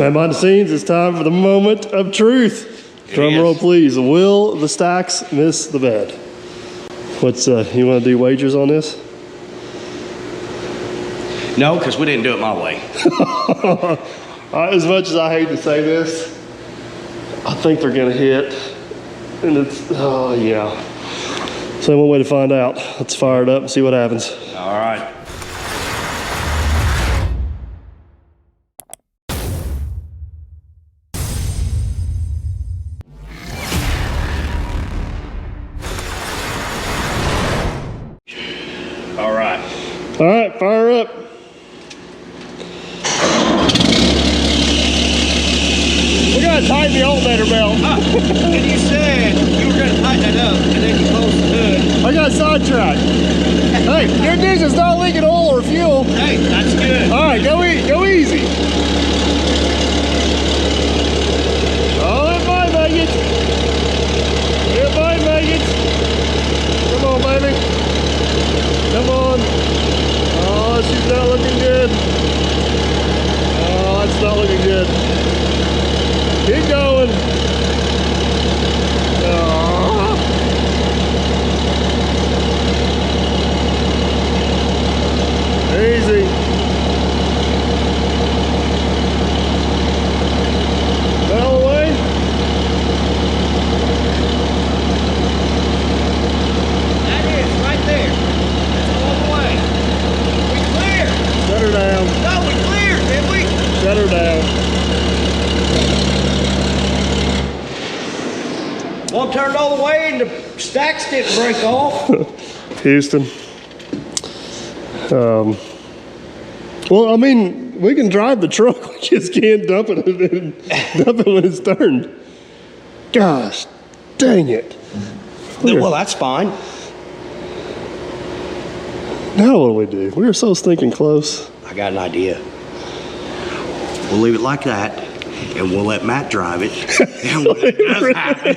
And behind the scenes, it's time for the moment of truth. Drum roll, please. Will the stacks miss the bed? What's you want to do wagers on this? No, because we didn't do it my way. As much as I hate to say this, I think they're gonna hit. And it's, oh yeah. So one way to find out. Let's fire it up and see what happens. All right. All right, fire up. We gotta tighten the alternator belt. And you said you were gonna tighten it up, and then you closed the hood. I got sidetracked. Hey, good news, it's not leaking oil or fuel. Hey, that's good. All right, go easy. Oh, it might make it. It might make it. Come on, baby. Come on. Oh, she's not looking good. Oh, that's not looking good. Keep going. Oh. Easy. Bell away. That is right there. That's all the way. We clear. Shut her down. No, we cleared, didn't we? Shut her down. One turned all the way and the stacks didn't break off. Houston. Well, I mean, we can drive the truck. We just can't dump it when it's turned. Gosh, dang it. Well, that's fine. Now what do we do? We were so stinking close. I got an idea. We'll leave it like that, and we'll let Matt drive it. And when it does happen,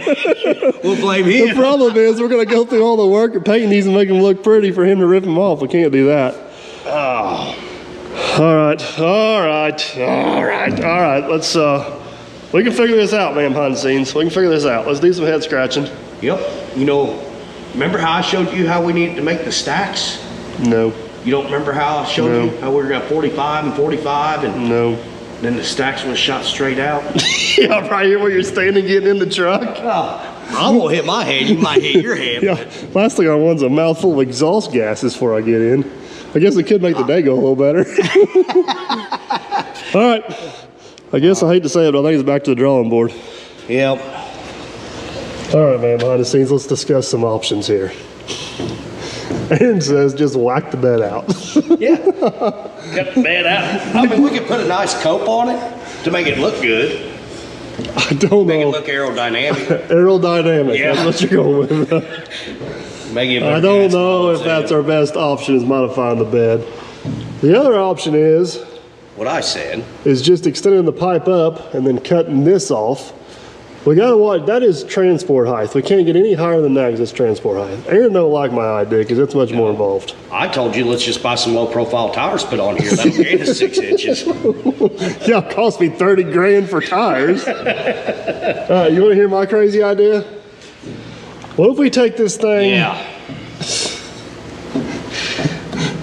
we'll blame him. The problem is we're going to go through all the work of painting these and make them look pretty for him to rip them off. We can't do that. Oh. All right. Let's, we can figure this out, man, behind the scenes. We can figure this out. Let's do some head scratching. Yep. You know, remember how I showed you how we needed to make the stacks? No. You don't remember how I showed you how we were going to 45 and 45 and no. Then the stacks was shot straight out? Yeah, right here where you're standing getting in the truck. Oh, I won't hit my head. You might hit your head. Yeah, last thing I want's a mouthful of exhaust gases before I get in. I guess it could make the day go a little better. All right. I guess I hate to say it, but I think it's back to the drawing board. Yep. All right, man, behind the scenes, let's discuss some options here. Aaron says just whack the bed out. Yeah. Cut the bed out. I mean, we could put a nice cope on it to make it look good. I don't Make know. it look aerodynamic. Aerodynamic, Yeah. that's what you're going with. Make it look I don't nice know if that's our best option is modifying the bed. The other option is what I said. Just extending the pipe up and then cutting this off. We gotta watch, that is transport height. We can't get any higher than that because it's transport height. Aaron don't like my idea because it's much more involved. I told you, let's just buy some low profile tires to put on here. That'll gain us 6 inches. Yeah, it cost me 30 grand for tires. You wanna hear my crazy idea? What if we take this thing,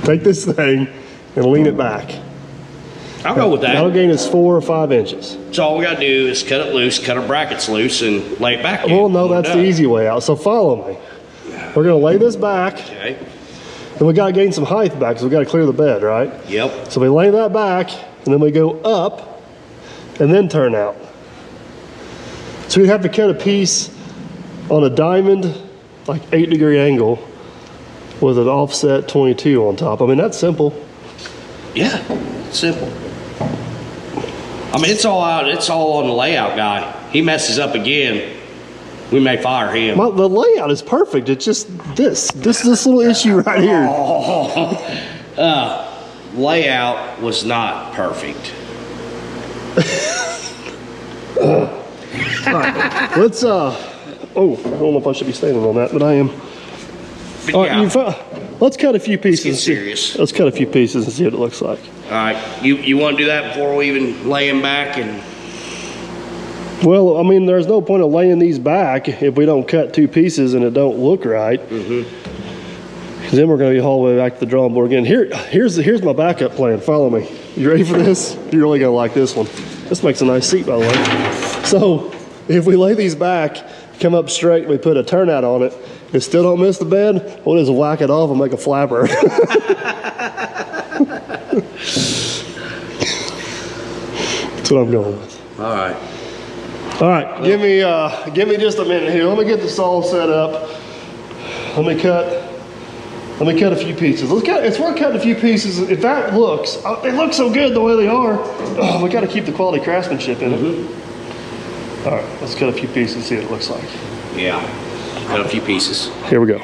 take this thing and lean it back? I'll go with that. That'll gain us 4 or 5 inches. So all we gotta do is cut it loose, cut our brackets loose, and lay it back. Well, no, that's the easy way out. So follow me. We're gonna lay this back. Okay. And we gotta gain some height back because we gotta clear the bed, right? Yep. So we lay that back and then we go up and then turn out. So we have to cut a piece on a diamond, like 8-degree angle with an offset 22 on top. I mean, that's simple. Yeah, simple. I mean, it's all out. It's all on the layout guy. He messes up again, we may fire him. The layout is perfect. It's just this little issue right here. Layout was not perfect. All right, let's oh, I don't know if I should be standing on that, but I am. But All yeah. right, Let's cut a few pieces. Let's get serious. Let's cut a few pieces and see what it looks like. All right, you want to do that before we even lay them back? And Well, I mean, there's no point of laying these back if we don't cut two pieces and it don't look right. Then we're going to be all the way back to the drawing board again. Here's my backup plan. Follow me. You ready for this? You're really going to like this one. This makes a nice seat, by the way. So if we lay these back, come up straight, we put a turnout on it, and still don't miss the bed, we'll just whack it off and make a flapper. That's what I'm going with. all right. All right, give me just a minute here. Let me get the saw set up. Let me cut a few pieces. It's worth cutting a few pieces. If that looks, they look so good the way they are. We got to keep the quality craftsmanship in it. All right, let's cut a few pieces and see what it looks like. Yeah, cut a few pieces. Here we go.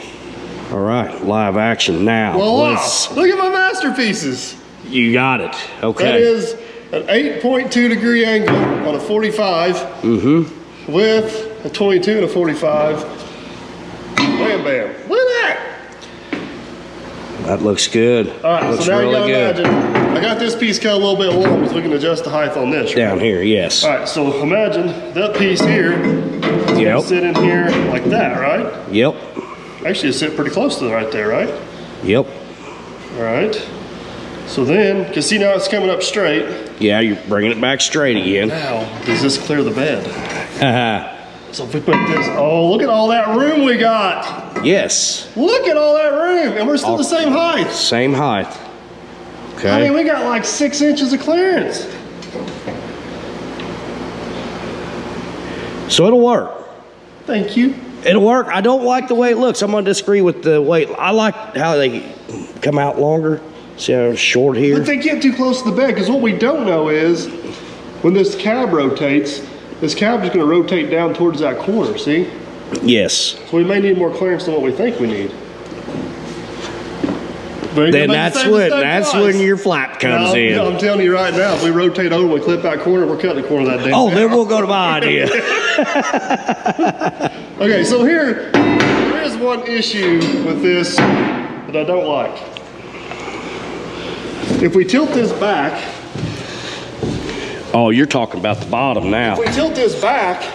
All right, live action now. Voila! Look at my masterpieces. You got it. Okay. That is an 8.2 degree angle on a 45 with a 22 and a 45. Bam, bam. Look at that. That looks good. All right, looks so now really you gotta good. imagine, I got this piece cut a little bit long so we can adjust the height on this. Right? Down here, yes. All right, so imagine that piece here Yep. sit in here like that, right? Yep. Actually, it sit pretty close to right there, right? Yep. All right. So then, because see now it's coming up straight. Yeah, you're bringing it back straight again. Now, does this clear the bed? So if we put this, oh, look at all that room we got. Yes. Look at all that room, and we're still the same height. Same height. Okay. I mean, we got like 6 inches of clearance. So it'll work. Thank you. It'll work. I don't like the way it looks. I'm going to disagree with the way. I like how they come out longer. See how it's short here? But they get too close to the bed, because what we don't know is when this cab rotates, this cab is going to rotate down towards that corner, see? Yes. So we may need more clearance than what we think we need. Then that's when your flap comes in. I'm telling you right now, if we rotate over, we clip that corner, we're cutting the corner of that damn Oh, thing. then we'll go to my idea. Okay, so there is one issue with this that I don't like. If we tilt this back, Oh, you're talking about the bottom now. if we tilt this back,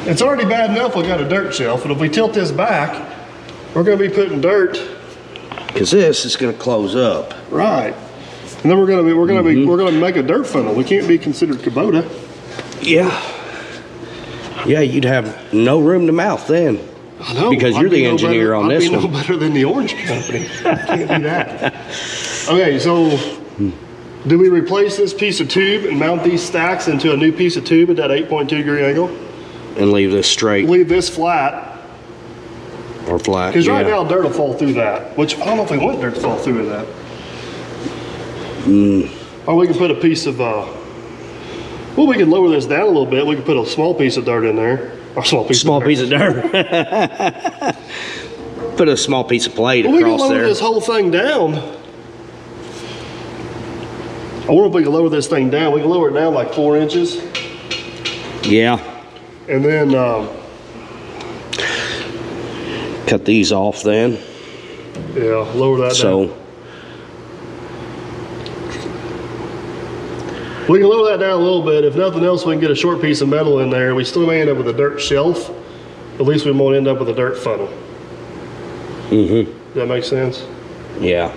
it's already bad enough we got a dirt shelf, but if we tilt this back, we're going to be putting dirt Because this is going to close up. right, and then we're going to make a dirt funnel. We can't be considered Kubota. Yeah. Yeah, you'd have no room to mouth then. I know. Because you're the engineer on this I'd be one. no better than the orange company. Can't do that. Okay, so do we replace this piece of tube and mount these stacks into a new piece of tube at that 8.2 degree angle? And leave this straight Leave this flat, or flat. because yeah. right now dirt will fall through that, which I don't know if we want dirt to fall through that. Or we can put a piece of, well, we can lower this down a little bit. We can put a small piece of dirt in there. Or small piece of dirt. Put a small piece of plate Well, we can across lower there. this whole thing down. I wonder if we can lower this thing down. We can lower it down like 4 inches. Yeah. And then, Cut these off then. yeah, lower that down. So We can lower that down a little bit. If nothing else, we can get a short piece of metal in there. We still may end up with a dirt shelf. At least we won't end up with a dirt funnel. Does that make sense? yeah.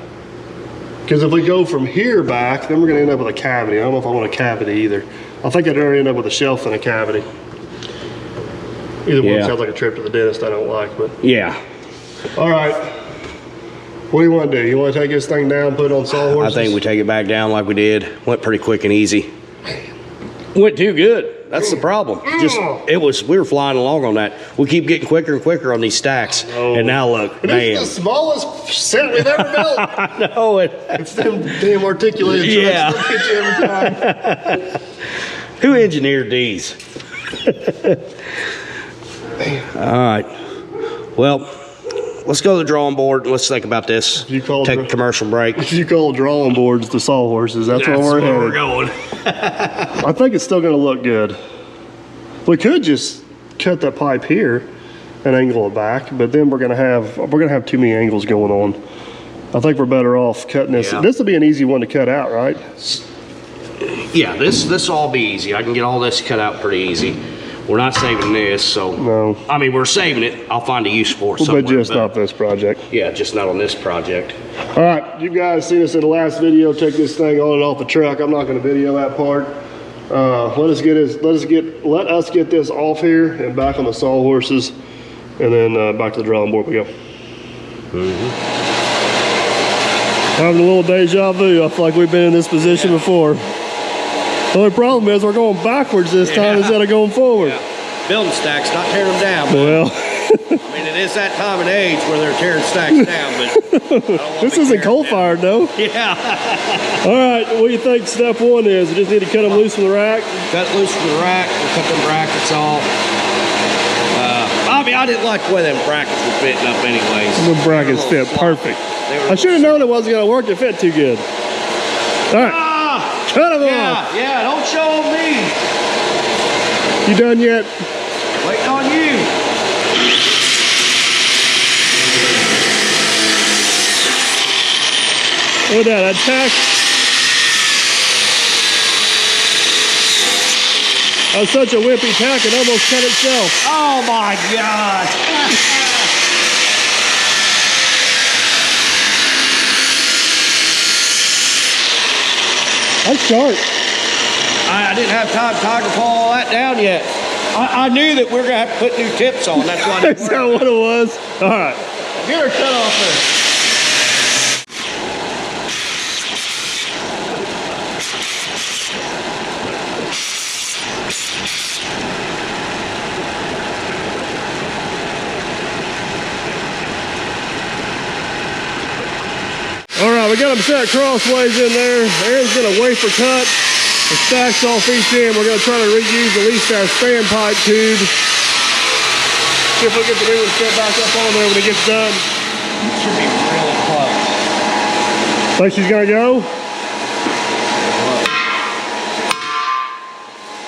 Because if we go from here back, then we're going to end up with a cavity. I don't know if I want a cavity either. I think I'd rather end up with a shelf than a cavity. Either one Yeah. sounds like a trip to the dentist I don't like, but. Yeah. All right. What do you want to do? You want to take this thing down, put it on sawhorses? I think we take it back down like we did. Went pretty quick and easy. Went too good. That's the problem. We were flying along on that. We keep getting quicker and quicker on these stacks. And now look, This man. is the smallest set we've ever built. I know it. It's them damn articulated trucks. Yeah. They'll get you every time. Who engineered these? All right. Well, let's go to the drawing board and let's think about this. You call Take a commercial break. If you call drawing boards the sawhorses, that's where we're headed. going. I think it's still going to look good. We could just cut that pipe here and angle it back, but then we're gonna have too many angles going on. I think we're better off cutting this. Yeah. This will be an easy one to cut out, right? Yeah, this will all be easy. I can get all this cut out pretty easy. We're not saving this, so. No. I mean, we're saving it. I'll find a use for it somewhere. But just not this project. Yeah, just not on this project. All right, you guys seen us in the last video, take this thing on and off the truck. I'm not gonna video that part. Let us get this off here and back on the sawhorses, and then back to the drawing board we go. Having a little deja vu. I feel like we've been in this position before. The only problem is we're going backwards this time instead of going forward. Yeah. Building stacks, not tearing them down. Well, I mean, it is that time and age where they're tearing stacks down, but this isn't coal-fired though. Yeah. All right, what do you think step one is? We just need to cut them loose from the rack? Cut loose from the rack, we'll cut them brackets off. I mean, I didn't like the way them brackets were fitting up anyways. The brackets fit perfect. I should have known it wasn't going to work. It fit too good. All right. Cut them off. Yeah, don't show them me. You done yet? Waiting on you. Look at that tack. That was such a wimpy tack, it almost cut itself. Oh my God. That's sharp. I didn't have time to pull all that down yet. I knew that we were going to have to put new tips on. That's why I didn't That's not what it was. All right. Get her cut off there. All right, we got them set crossways in there. Aaron's gonna wafer cut the stacks off each end. We're gonna try to reuse at least our standpipe tube. See if we get the new one set back up on there when it gets done. Should be really close. Think she's gonna go?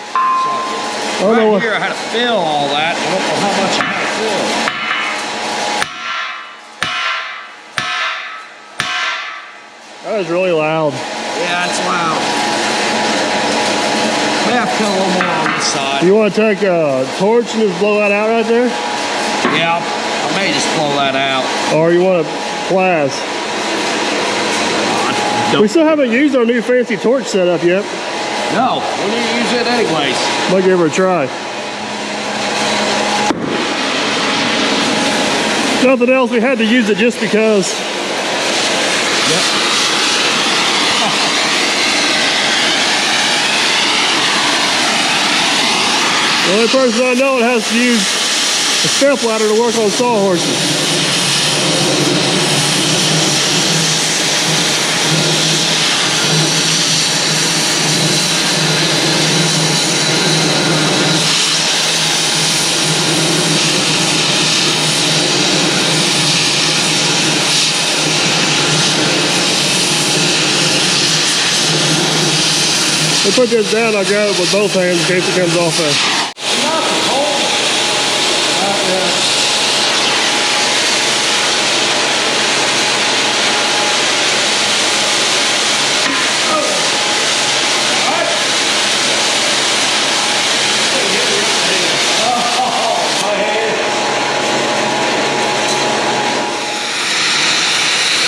I don't know Right what. here I had to fill all that. I don't know how much I had to fill. That was really loud. Yeah, it's loud. We have to put a little more on this side. You want to take a torch and just blow that out right there? Yeah, I may just blow that out. Or you want to plas? We still haven't used our new fancy torch setup yet. No, we need to use it anyways. Might give her a try. Nothing else, we had to use it just because. Yep. The only person I know that has to use a step ladder to work on sawhorses. We'll put this down, I'll grab it with both hands in case it comes off fast.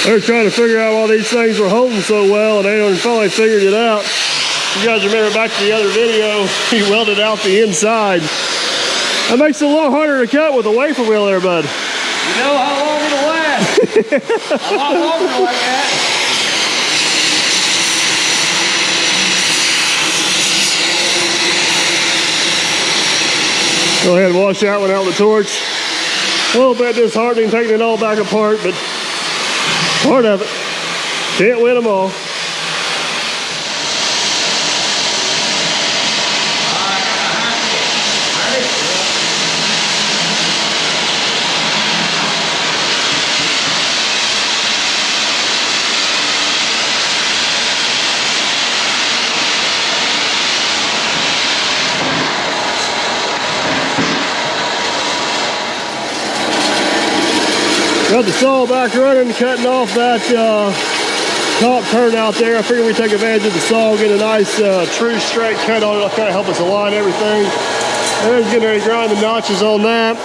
They were trying to figure out why these things were holding so well, and they finally figured it out. You guys remember back to the other video, he welded out the inside. That makes it a little harder to cut with a wafer wheel there, bud. You know how long it'll last. A lot longer like that. Go ahead and wash that one out with the torch. A little bit disheartening taking it all back apart, but part of it. Can't win them all. Got the saw back running, cutting off that top turnout there. I figured we'd take advantage of the saw, get a nice true straight cut on it. It'll kind of help us align everything. And then getting ready to grind the notches on that.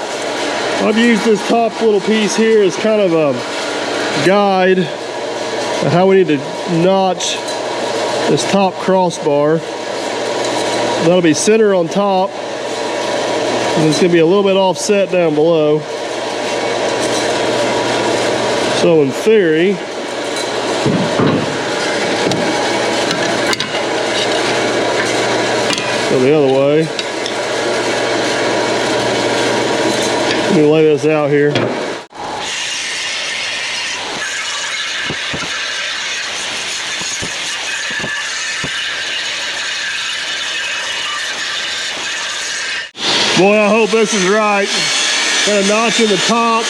I've used this top little piece here as kind of a guide of how we need to notch this top crossbar. That'll be center on top. And it's going to be a little bit offset down below. So in theory, go the other way. Let me lay this out here. Boy, I hope this is right. Got a notch in the top,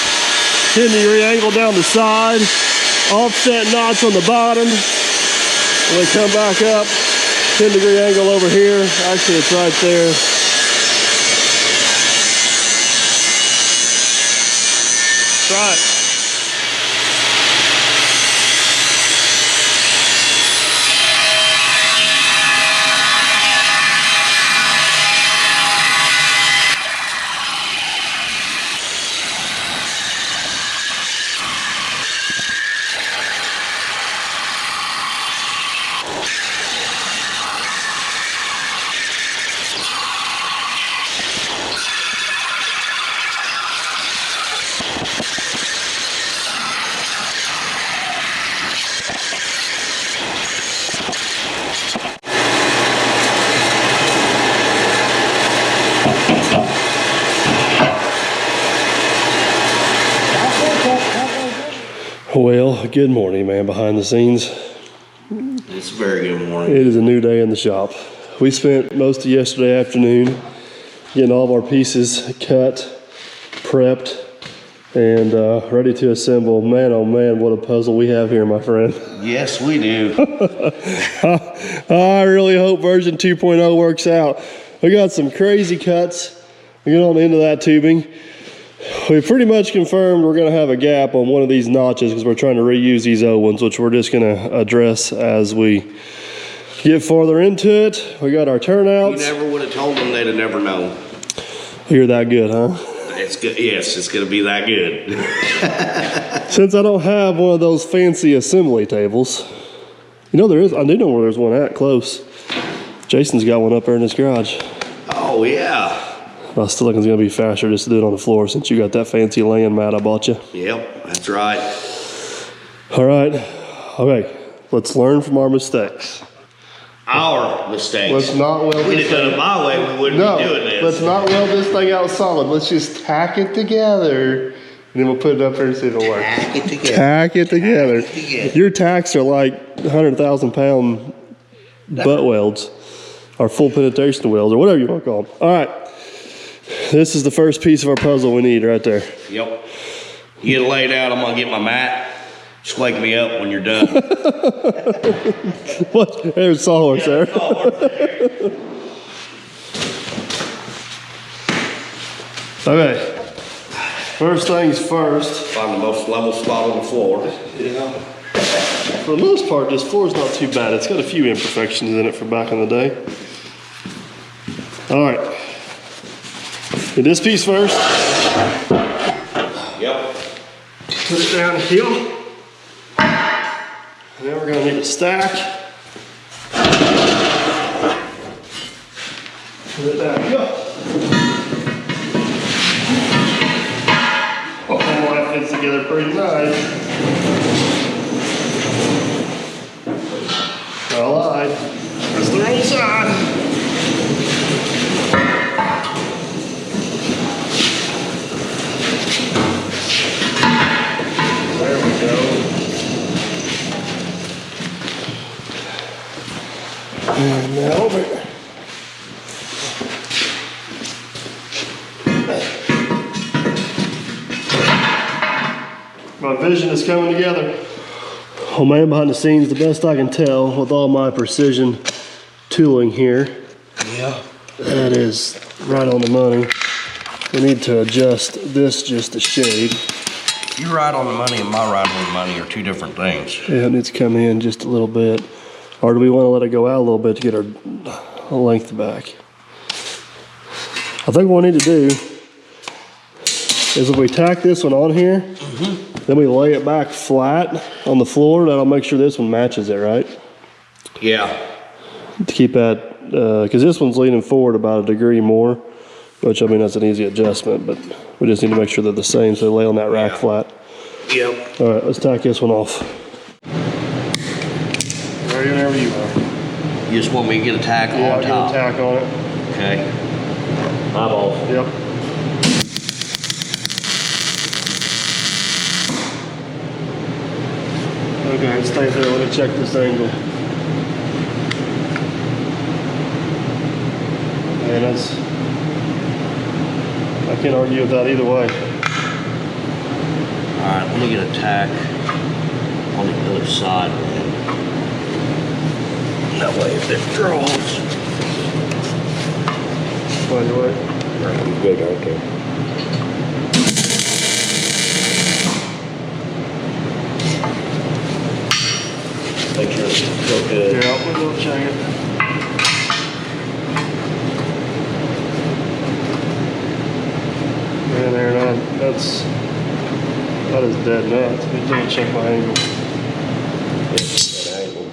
10-degree angle down the side, offset notch on the bottom. When we come back up, 10-degree angle over here. Actually, it's right there. Try it. Well, good morning, man, behind the scenes. It's a very good morning. It is a new day in the shop. We spent most of yesterday afternoon getting all of our pieces cut, prepped, and ready to assemble. Man, oh man, what a puzzle we have here, my friend. Yes, we do. I really hope version 2.0 works out. We got some crazy cuts. We get on into that tubing. We pretty much confirmed we're going to have a gap on one of these notches because we're trying to reuse these old ones, which we're just going to address as we get farther into it. We got our turnouts. You never would have told them, they'd have never known. You're that good, huh? It's good. Yes, it's going to be that good. Since I don't have one of those fancy assembly tables, you know there is. I do know where there's one at close. Jason's got one up there in his garage. Oh yeah. I still think it's going to be faster just to do it on the floor since you got that fancy laying mat I bought you. Yep, that's right. All right. Okay. Let's learn from our mistakes. Our mistakes. Let's not weld If we'd this have done thing. it my way, we wouldn't be doing this. Let's not weld this thing out solid. Let's just tack it together. And then we'll put it up there and see if it works. Tack it together. Tack it together. Tack it together. Your tacks are like 100,000-pound butt welds or full penetration welds or whatever you want to call them. All right. This is the first piece of our puzzle we need right there. Yep. You get it laid out, I'm going to get my mat. Just wake me up when you're done. What? There's sawhorse there. Okay. First things first. Find the most level spot on the floor. Yeah. For the most part, this floor is not too bad. It's got a few imperfections in it from back in the day. All right. Get this piece first. Yep. Put it down here. And then we're going to need a stack. Put it down here. Oh, that fits together pretty nice. I lied. That's the wrong side. There we go. And now over here. My vision is coming together. Oh man, behind the scenes, the best I can tell with all my precision tooling here. Yeah. That is right on the money. We need to adjust this just a shade. You're right on the money and my right on the money are two different things. Yeah, it needs to come in just a little bit. Or do we want to let it go out a little bit to get our length back? I think what we need to do is if we tack this one on here, then we lay it back flat on the floor, that'll make sure this one matches it, right? Yeah. To keep that, because this one's leaning forward about a degree more, which I mean that's an easy adjustment, but we just need to make sure they're the same so they lay on that rack flat. Yep. All right, let's tack this one off. Ready whenever you are. You just want me to get a tack on top? Yeah, get a tack on it. Okay. Eyeballs. Yep. Okay, stay there. Let me check this angle. And that's, I can't argue with that either way. All right, let me get a tack on the other side, man. That way if it draws. By the way. Good, okay. Make sure it's still good. Yeah, we're gonna check it. Man, there, that is dead nuts. Let me check my angle. That angle.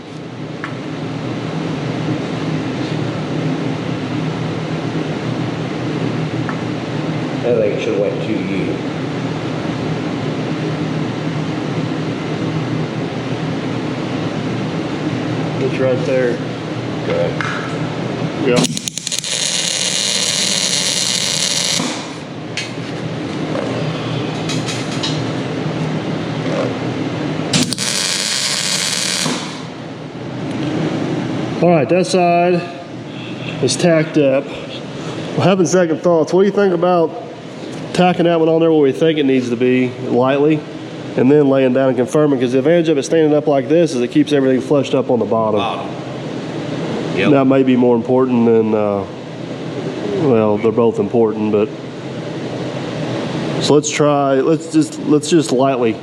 I think it should have went to you. It's right there. Okay. Yep. All right, that side is tacked up. We're having second thoughts. What do you think about tacking that one on there where we think it needs to be, lightly, and then laying down and confirming? Because the advantage of it standing up like this is it keeps everything flushed up on the bottom. Yep. That may be more important than, well, they're both important, but. So let's try, let's just lightly.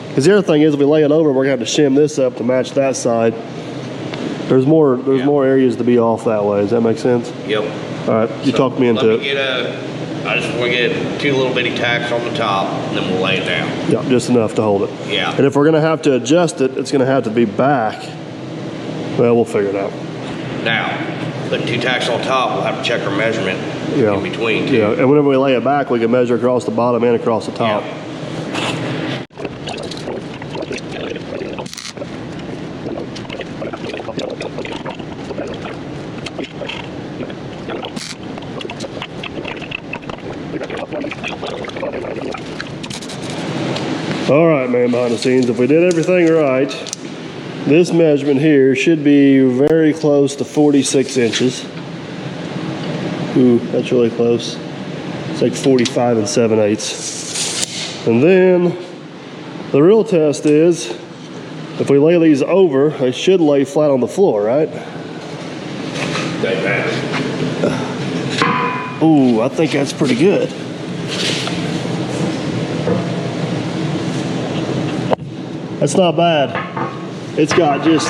Because the other thing is if we lay it over, we're gonna have to shim this up to match that side. There's more areas to be off that way. Does that make sense? Yep. All right, you talked me into it. I just want to get two little bitty tacks on the top, and then we'll lay it down. Yeah, just enough to hold it. Yeah. And if we're gonna have to adjust it, it's gonna have to be back. Well, we'll figure it out. Now, the two tacks on top, we'll have to check our measurement in between too. Yeah, and whenever we lay it back, we can measure across the bottom and across the top. Yeah. All right, man, behind the scenes, if we did everything right, this measurement here should be very close to 46 inches. Ooh, that's really close. It's like 45 7/8. And then the real test is, if we lay these over, they should lay flat on the floor, right? Ooh, I think that's pretty good. That's not bad. It's got just,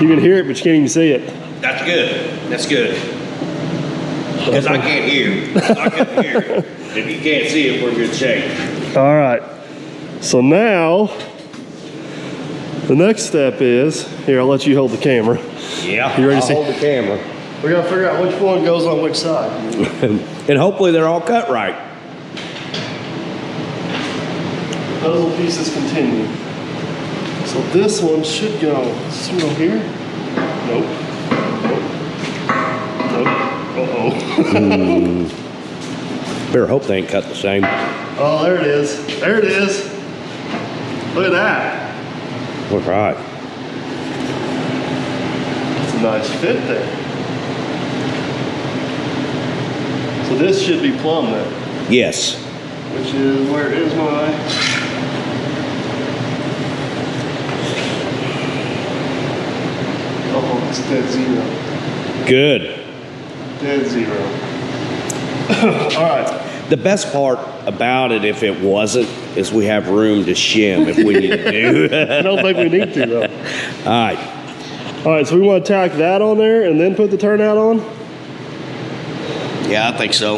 you can hear it, but you can't even see it. That's good. That's good. Because I can't hear. I can hear it. If you can't see it, we're in good shape. All right. So now, the next step is, here, I'll let you hold the camera. Yeah. You ready to see? Hold the camera. We gotta figure out which one goes on which side. And hopefully they're all cut right. Puzzle pieces continue. So this one should go, does this one go here? Nope. Nope. Uh-oh. Better hope they ain't cut the same. Oh, there it is. There it is. Look at that. Look right. It's a nice fit there. So this should be plumb then. Yes. Which is, where is my? Oh, it's dead zero. Good. Dead zero. All right. The best part about it, if it wasn't, is we have room to shim if we need to do. I don't think we need to though. All right. All right, so we want to tack that on there and then put the turnout on? Yeah, I think so.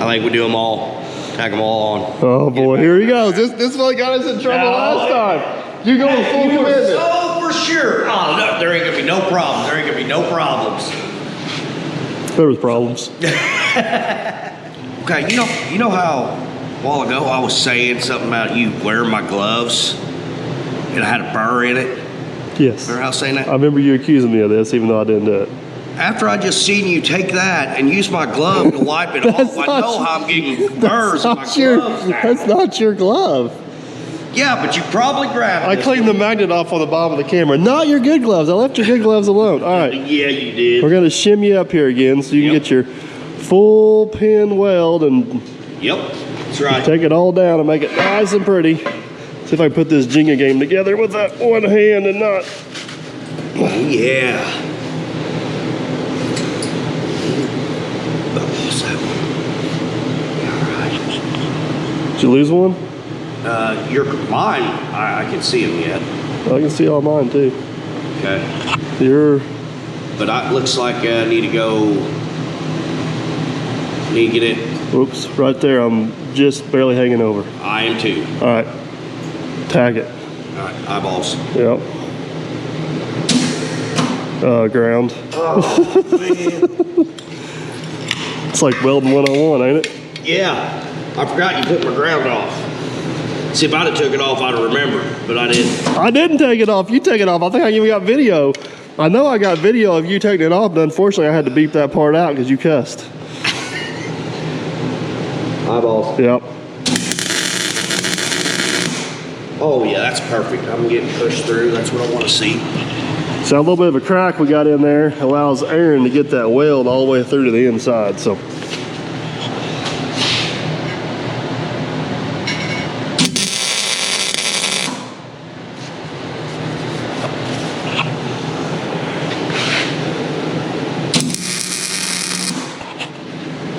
I think we do them all. Tack them all on. Oh boy, here he goes. This one got us in trouble last time. You go with full commitment. So for sure. Oh, no, there ain't gonna be no problem. There ain't gonna be no problems. There was problems. Okay, you know how a while ago I was saying something about you wearing my gloves and I had a burr in it? Yes. Remember how I was saying that? I remember you accusing me of this, even though I didn't do it. After I just seen you take that and use my glove to wipe it off, I know how I'm getting burrs in my gloves now. That's not your glove. Yeah, but you probably grabbed I this cleaned the magnet off on the bottom of the camera. Not your good gloves. I left your good gloves alone. All right. Yeah, you did. We're going to shim you up here again so you can get your full pin weld and Yep, that's right. take it all down and make it nice and pretty. See if I can put this Jenga game together with that one hand and not. Oh, yeah. What's that one? All right. Did you lose one? Mine, I can see them yet. I can see all mine too. Okay. But it looks like I need to get it. Oops, right there. I'm just barely hanging over. I am too. All right. Tag it. All right, eyeballs. Yep. Ground. Oh, man. It's like welding 101, ain't it? Yeah. I forgot you took my ground off. See, if I'd have took it off, I'd have remembered, but I didn't. I didn't take it off. You take it off. I think I even got video. I know I got video of you taking it off, but unfortunately I had to beep that part out because you cussed. Eyeballs. Yep. Oh, yeah, that's perfect. I'm getting pushed through. That's what I want to see. So a little bit of a crack we got in there allows Aaron to get that weld all the way through to the inside. So.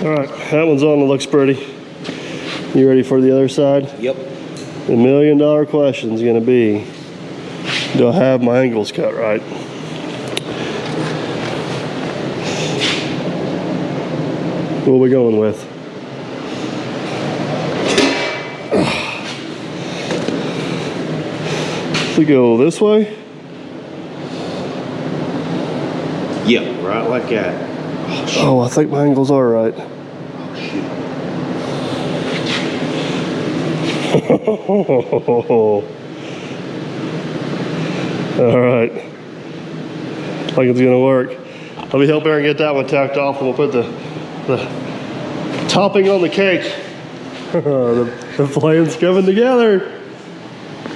All right, that one's on. It looks pretty. You ready for the other side? Yep. The $1 million question is going to be, do I have my angles cut right? What are we going with? If we go this way? Yep, right like that. Oh, I think my angles are right. All right. I think it's gonna work. Let me help Aaron get that one tacked off and we'll put the topping on the cake. the plan's coming together.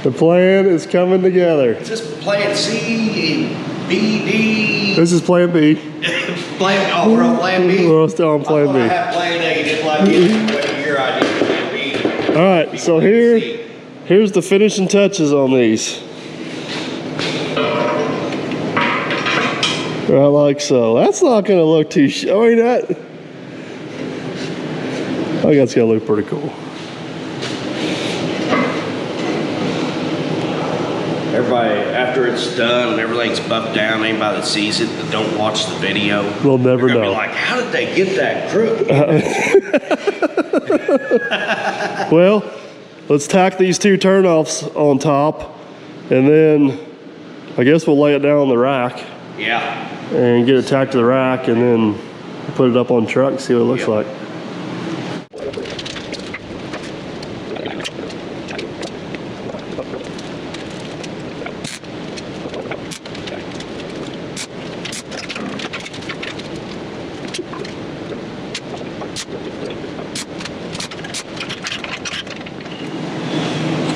The plan is coming together. Is this plan C, B, D? This is plan B. We're on plan B? We're still on plan B. I have plan A, didn't like it. What your idea, plan B? All right, so here's the finishing touches on these. Right, like so. That's not going to look too. I think that's going to look pretty cool. Everybody, after it's done and everything's buffed down, anybody that sees it that don't watch the video, They'll never know. Be like, how did they get that crook? Well, let's tack these two turnoffs on top, and then I guess we'll lay it down on the rack. Yeah. And get it tacked to the rack, and then put it up on the truck and see what it looks like.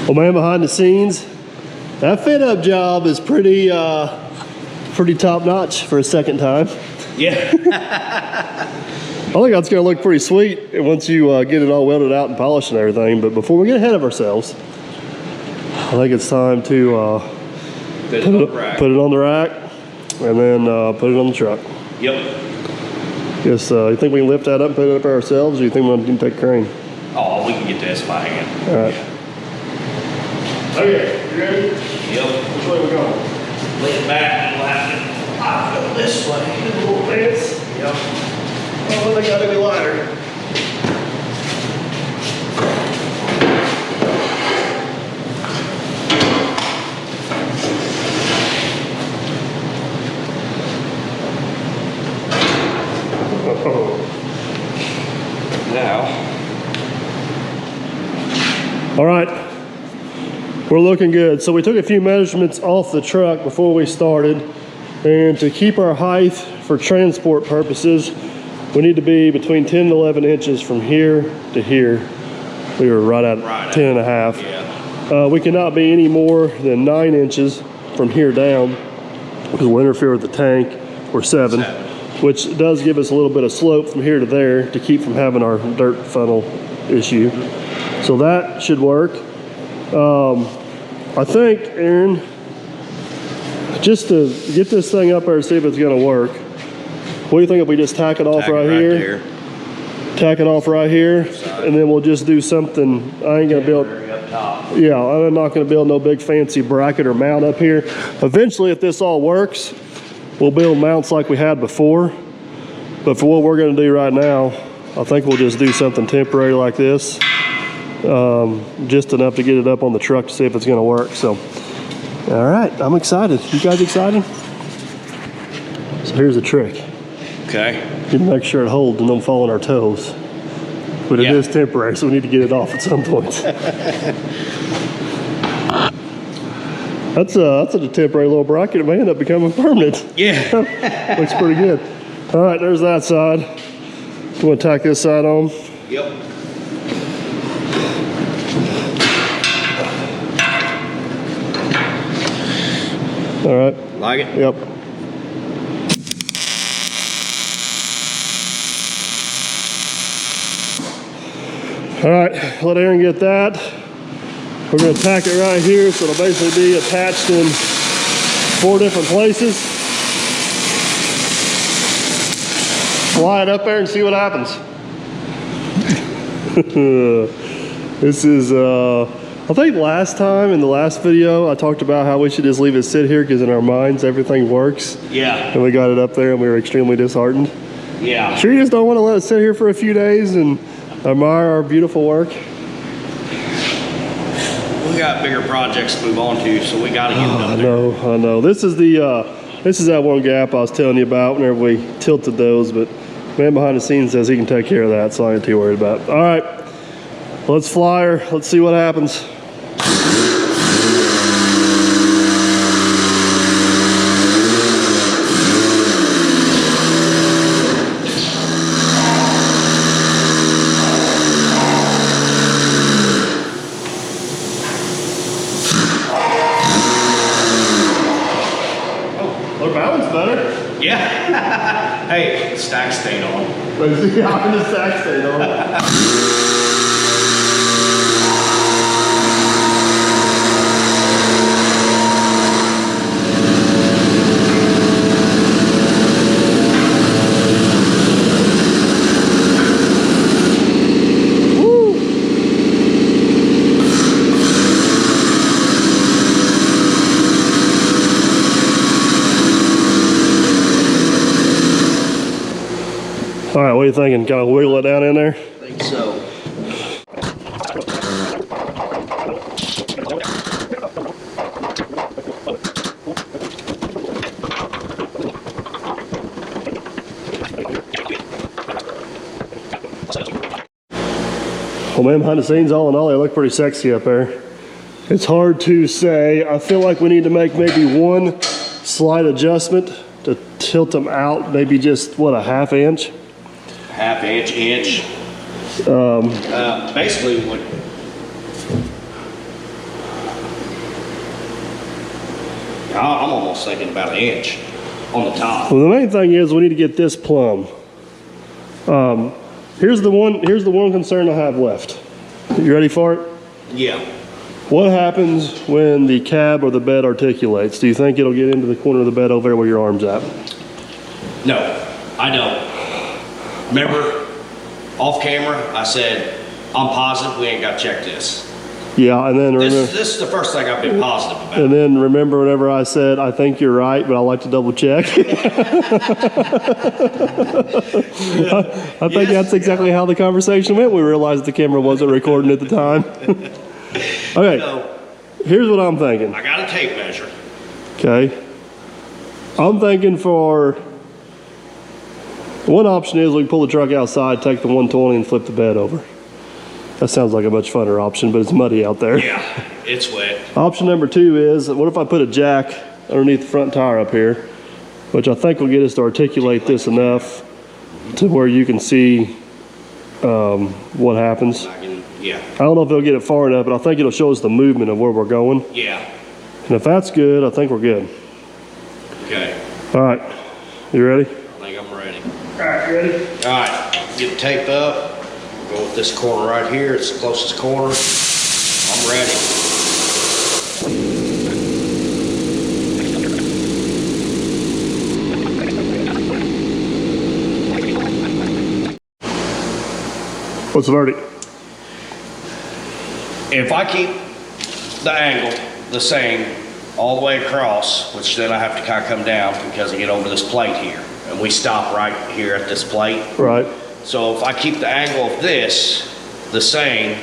Well, man, behind the scenes, that fit up job is pretty top notch for a second time. Yeah. I think that's gonna look pretty sweet once you get it all welded out and polished and everything. But before we get ahead of ourselves, I think it's time to put it on the rack and then put it on the truck. Yep. Guess, you think we can lift that up and put it up ourselves, or you think we're going to take a crane? Oh, we can get this by hand. All right. Okay, you ready? Yep. Which way we going? Lean back and we'll have to go this way. A little dance. Yep. Oh, they got any lighter. Now. All right, we're looking good. So we took a few measurements off the truck before we started, and to keep our height for transport purposes, we need to be between 10 and 11 inches from here to here. We were right at 10 and a half. Yeah. We cannot be any more than 9 inches from here down, because we'll interfere with the tank, or 7. Which does give us a little bit of slope from here to there to keep from having our dirt funnel issue. So that should work. I think, Aaron, just to get this thing up there and see if it's gonna work, what do you think if we just tack it off right here? Tack it off right here, and then we'll just do something. I ain't gonna build, yeah, I'm not gonna build no big fancy bracket or mount up here. Eventually, if this all works, we'll build mounts like we had before, but for what we're gonna do right now, I think we'll just do something temporary like this, just enough to get it up on the truck to see if it's gonna work. So, all right, I'm excited. You guys excited? So here's the trick. Okay. You make sure it holds and don't fall on our toes. But it is temporary, so we need to get it off at some point. That's a temporary little bracket. It may end up becoming permanent. Yeah. Looks pretty good. All right, there's that side. You want to tack this side on? Yep. All right. Like it? Yep. All right, let Aaron get that. We're gonna tack it right here, so it'll basically be attached in 4 different places. Fly it up there and see what happens. This is, I think last time in the last video, I talked about how we should just leave it sit here because in our minds, everything works. Yeah. And we got it up there and we were extremely disheartened. Yeah. Sure, you just don't want to let it sit here for a few days and admire our beautiful work? We got bigger projects to move on to, so we got to get it up there. I know. This is that one gap I was telling you about whenever we tilted those, but man behind the scenes says he can take care of that, so I ain't too worried about it. All right, let's fly her. Let's see what happens. Yeah. Hey, stack stayed on. Yeah, the stack stayed on. All right, what are you thinking? Kind of wiggle it down in there? I think so. Well, man, behind the scenes, all in all, they look pretty sexy up there. It's hard to say. I feel like we need to make maybe one slight adjustment to tilt them out, maybe just, what, a ½ inch? ½ inch. Basically what I'm almost thinking about 1 inch on the top. Well, the main thing is we need to get this plumb. Here's the one concern I have left. You ready for it? Yeah. What happens when the cab or the bed articulates? Do you think it'll get into the corner of the bed over there where your arm's at? No, I don't. Remember, off camera, I said, I'm positive we ain't got to check this. Yeah, and then remember, This is the first thing I've been positive about. and then remember whenever I said, I think you're right, but I like to double check. I think that's exactly how the conversation went. We realized the camera wasn't recording at the time. Okay, So, here's what I'm thinking. I got a tape measure. Okay, I'm thinking for one option is we can pull the truck outside, take the 120 and flip the bed over. That sounds like a much funner option, but it's muddy out there. Yeah, it's wet. Option number 2 is, what if I put a jack underneath the front tire up here, which I think will get us to articulate this enough to where you can see what happens. Yeah. I don't know if it'll get it far enough, but I think it'll show us the movement of where we're going. Yeah. And if that's good, I think we're good. Okay. All right, you ready? I think I'm ready. All right, ready? All right, get the tape up. Go with this corner right here. It's the closest corner. I'm ready. What's the verdict? If I keep the angle the same all the way across, which then I have to kind of come down because I get over this plate here, and we stop right here at this plate. Right. So if I keep the angle of this the same,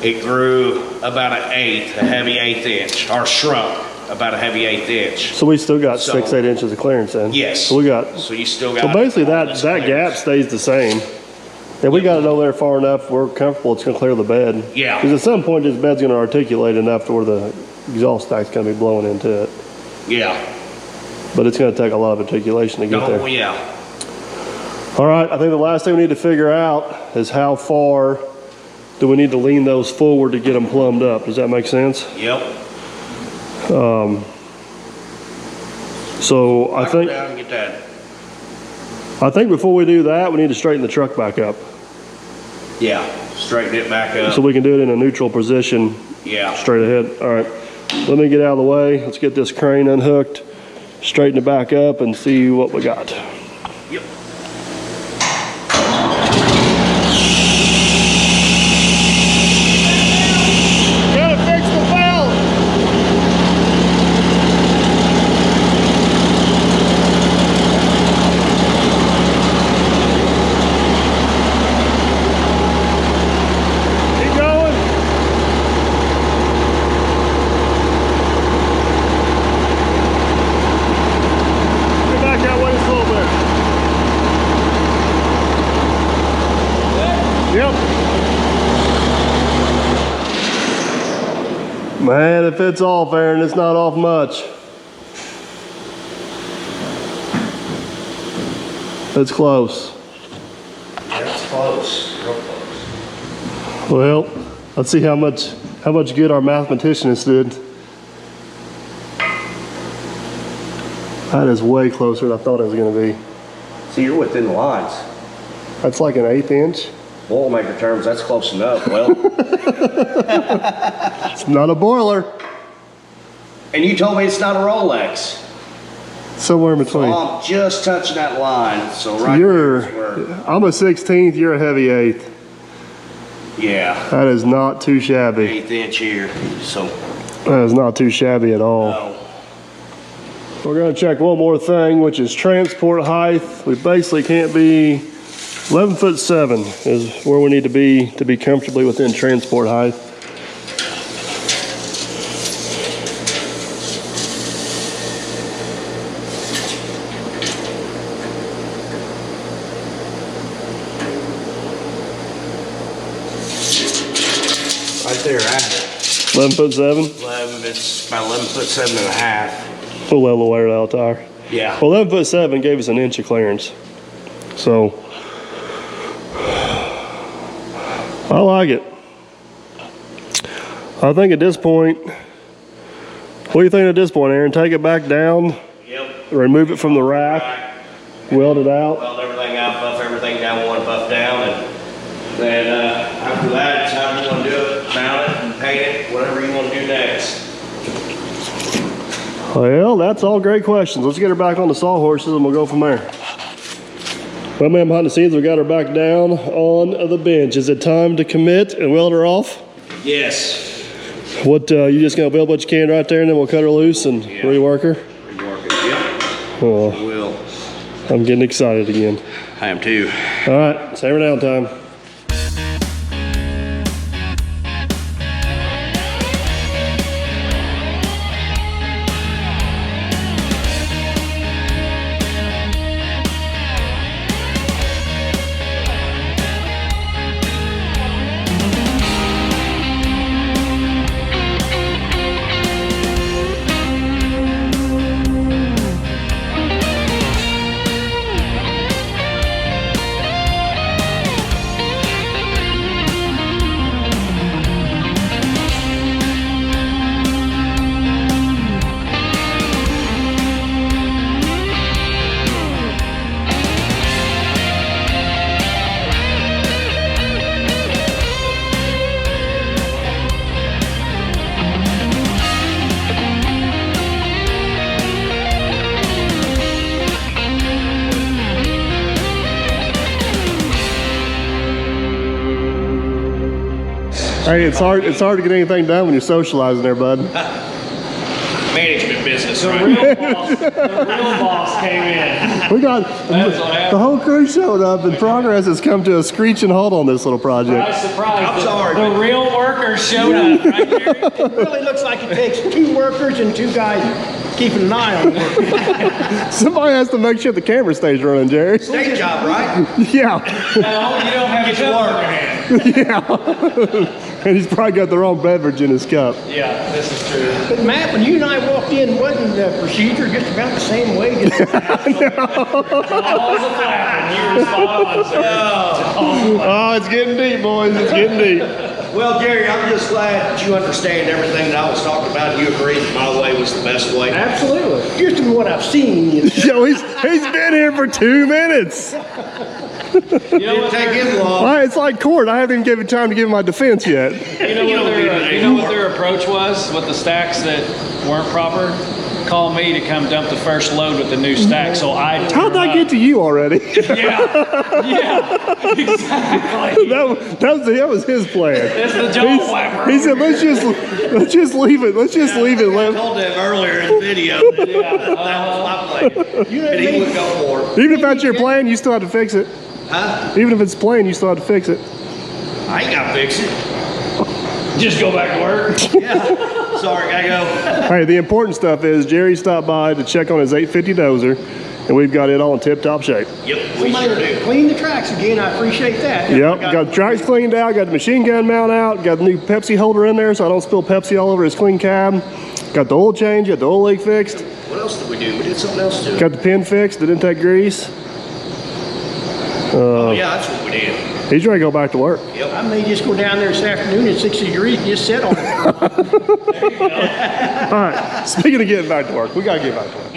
it grew about an eighth, a heavy 1/8 inch, or shrunk about a heavy 1/8 inch. So we still got So- 6-8 inches of clearance then? Yes. So we got, So you still got. so basically all that this gap clearance. stays the same. And we got it over there far enough, we're comfortable it's gonna clear the bed. Yeah. Because at some point this bed's gonna articulate enough to where the exhaust stack's gonna be blowing into it. Yeah. But it's gonna take a lot of articulation to get Oh, there. yeah. All right, I think the last thing we need to figure out is how far do we need to lean those forward to get them plumbed up? Does that make sense? Yep. So I Go think, down and get that. before we do that, we need to straighten the truck back up. Yeah. Straighten it back up. So we can do it in a neutral position Yeah. straight ahead. All right, let me get out of the way. Let's get this crane unhooked, straighten it back up and see what we got. Yep. Gotta fix the valve. Keep going. Get back that way just a little bit. Yep. Man, if it's off, Aaron, it's not off much. It's close. That's close. Real close. Well, let's see how much good our mathematicians did. That is way closer than I thought it was going to be. See, you're within the lines. That's like an 1/8 inch. Boilermaker terms, that's close enough. Well, It's not a boiler. and you told me it's not a Rolex. Somewhere in So between. I'm just touching that line. So right You're, here is where, I'm a 16th, you're a heavy 1/8. yeah, That is not too shabby. 1/8 inch here. So, That is not too shabby at all. no. We're gonna check one more thing, which is transport height. We basically can't be, 11'7" is where we need to be comfortably within transport height. Right there at it. 11'7", 11, it's about 11'7.5". full level wear out tire. Yeah. Well, 11'7" gave us an inch of clearance. So, I like it. I think at this point, what do you think at this point, Aaron? Take it back down, Yep. remove it from the rack, weld it out. Weld everything out, buff everything down one, buff down, and then after that, it's how you want to do it. Mount it and paint it, whatever you want to do next. Well, that's all great questions. Let's get her back on the sawhorses and we'll go from there. Well, man, behind the scenes, we got her back down on the bench. Is it time to commit and weld her off? Yes. What, you just gonna weld what you can right there and then we'll cut her loose and rework her? Rework it, yep. Oh, I will. I'm getting excited again. I am too. All right, it's hammer down time. Hey, it's hard to get anything done when you're socializing there, bud. Management business, right? The real boss came in. We got the whole crew showed up and progress has come to a screeching halt on this little project. Surprise. I'm sorry, The but- real workers showed up, right there. It really looks like it takes 2 workers and 2 guys keeping an eye on work. Somebody has to make sure the camera stays running, Jerry. Day job, right? Yeah. No, you don't have Get a your cup. work. And he's probably got the wrong beverage in his cup. Yeah, this is true. But Matt, when you and I walked in, wasn't the procedure just about the same way? Balls are flapping. You were spot on, sir. Oh, it's getting deep, boys. It's getting deep. Well, Gary, I'm just glad that you understand everything that I was talking about. You agree that my way was the best way. Absolutely. Just from what I've seen. Yo, he's been here for 2 minutes. You know Didn't what take their, him long. All right, it's like court. I haven't even given time to give my defense yet. you know what their approach was with the stacks that weren't proper? Call me to come dump the first load with the new stack. So I. How'd that get to you already? Yeah, exactly. that was his plan. It's the jaw flapper. He said, let's just leave it. Let's just leave it. I told him earlier in the video that that was my plan. And he would go for it. Even if that's your plan, you still have to fix it. Huh? Even if it's plain, you still have to fix it. I ain't got to fix it. Just go back to work. Yeah. Sorry, gotta go. Hey, the important stuff is Jerry stopped by to check on his 850 dozer, and we've got it all in tip-top shape. Yep, we sure do. Clean the tracks again. I appreciate that. Yep, got the tracks cleaned out, got the machine gun mount out, got the new Pepsi holder in there so I don't spill Pepsi all over his clean cab. Got the oil change, got the oil leak fixed, What else did we do? We did something else too. got the pin fixed, the intake grease. Oh, yeah, that's what we did. He's ready to go back to work. Yep. I may just go down there this afternoon at 60 degrees and just sit on it. All right, speaking of getting back to work, we got to get back to work.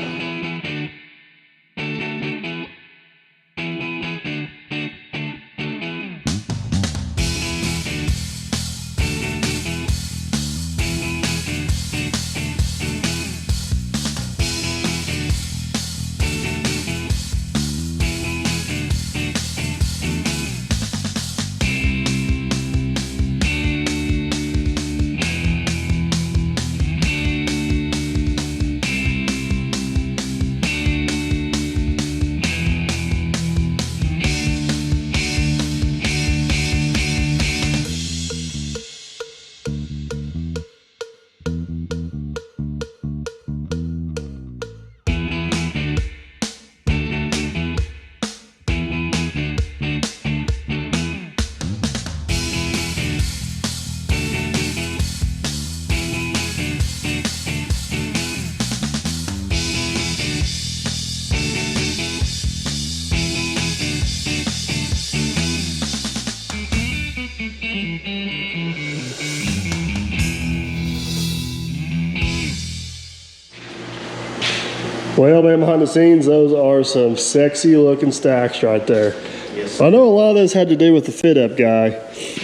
Well, man, behind the scenes, those are some sexy looking stacks right there. Yes. I know a lot of those had to do with the fit up guy,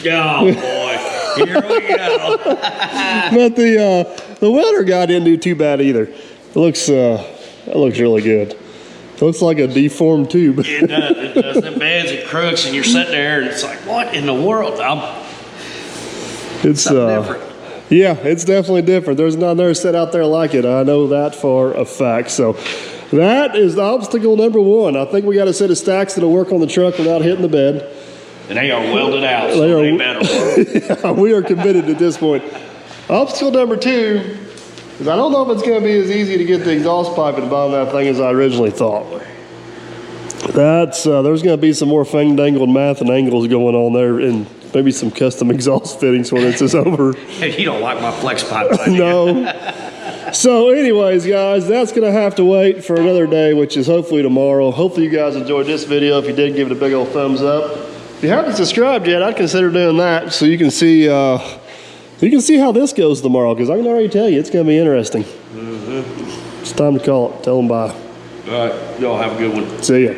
Oh, boy. Here we go. but the welder guy didn't do too bad either. It looks really good. Looks like a deformed tube. It does. It does. The bends and crooks, and you're sitting there, and it's like, what in the world? It's different. Yeah, it's definitely different. There's not another set out there like it. I know that for a fact. So that is obstacle number 1. I think we got a set of stacks that'll work on the truck without hitting the bed. And they are welded out, so they better work. Yeah, we are committed at this point. Obstacle number 2 is I don't know if it's going to be as easy to get the exhaust pipe at the bottom of that thing as I originally thought. That's there's going to be some more fang-dangled math and angles going on there, and maybe some custom exhaust fittings when this is over. Hey, you don't like my flex pipe idea. No. So anyways, guys, that's going to have to wait for another day, which is hopefully tomorrow. Hopefully you guys enjoyed this video. If you did, give it a big old thumbs up. If you haven't subscribed yet, I'd consider doing that so you can see how this goes tomorrow, because I can already tell you it's going to be interesting. It's time to call it. Tell them bye. All right. Y'all have a good one. See ya.